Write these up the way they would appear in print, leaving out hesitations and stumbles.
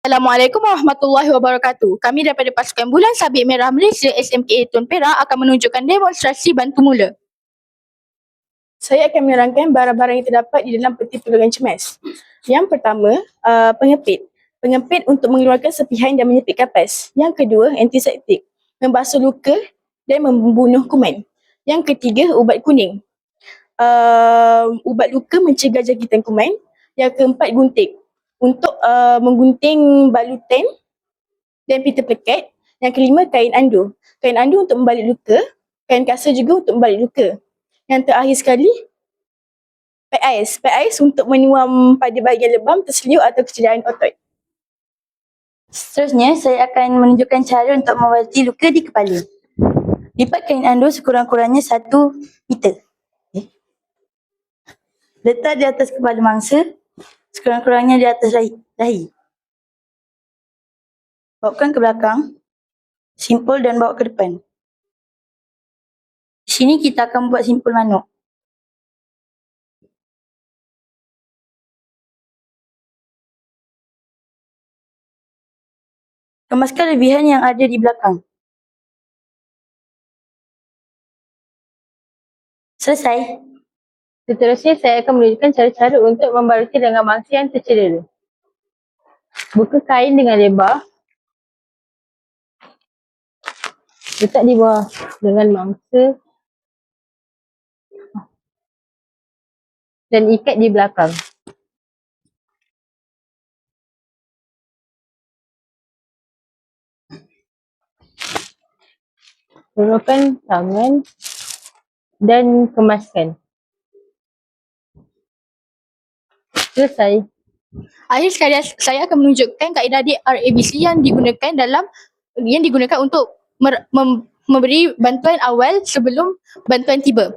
Assalamualaikum warahmatullahi wabarakatuh. Kami daripada Pasukan Bulan Sabit Merah Malaysia SMKA Tun Perak akan menunjukkan demonstrasi bantu mula. Saya akan menerangkan barang-barang yang terdapat di dalam peti perlindungan cemas. Yang pertama, pengepit. Pengepit untuk mengeluarkan serpihan dan menyepit kapas. Yang kedua, antiseptik. Membasuh luka dan membunuh kuman. Yang ketiga, ubat kuning. Ubat luka mencegah jangkitan kuman. Yang keempat, gunting. Untuk menggunting balutan dan pita pelekat. Yang kelima, kain andu. Kain andu untuk membalik luka. Kain kasar juga untuk membalik luka. Yang terakhir sekali, pek ais. Pek ais untuk menyuam pada bahagian lebam, terseliuk atau kecederaan otot. Seterusnya, saya akan menunjukkan cara untuk mengobati luka di kepala. Lipat kain andu sekurang-kurangnya 1 meter. Letak di atas kepala mangsa, sekurang-kurangnya di atas dahi. Bawakan ke belakang, simpul dan bawa ke depan. Di sini kita akan buat simpul manuk. Kemaskan lebihan yang ada di belakang. Selesai. Seterusnya, saya akan menunjukkan cara-cara untuk membaruti dengan mangsa yang tercedera. Buka kain dengan lebar. Letak di bawah dengan mangsa. Dan ikat di belakang. Ulurkan tangan dan kemaskan. Selesai. Akhir sekali, saya akan menunjukkan kaedah DRABC yang digunakan untuk memberi bantuan awal sebelum bantuan tiba.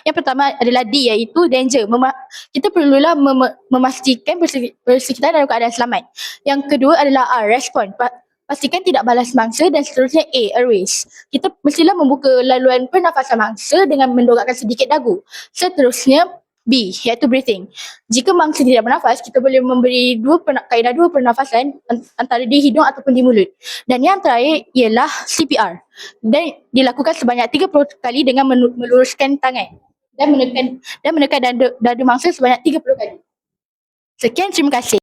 Yang pertama adalah D, iaitu danger. Kita perlulah memastikan bersekitar dalam keadaan selamat. Yang kedua adalah R, respon. Pastikan tidak balas mangsa. Dan seterusnya A, airways. Kita mestilah membuka laluan pernafasan mangsa dengan mendongakkan sedikit dagu. Seterusnya B, iaitu breathing. Jika mangsa tidak bernafas, kita boleh memberi kaedah dua pernafasan antara di hidung ataupun di mulut. Dan yang terakhir ialah CPR. Dan dilakukan sebanyak 30 kali dengan meluruskan tangan. Dan menekan dada mangsa sebanyak 30 kali. Sekian, terima kasih.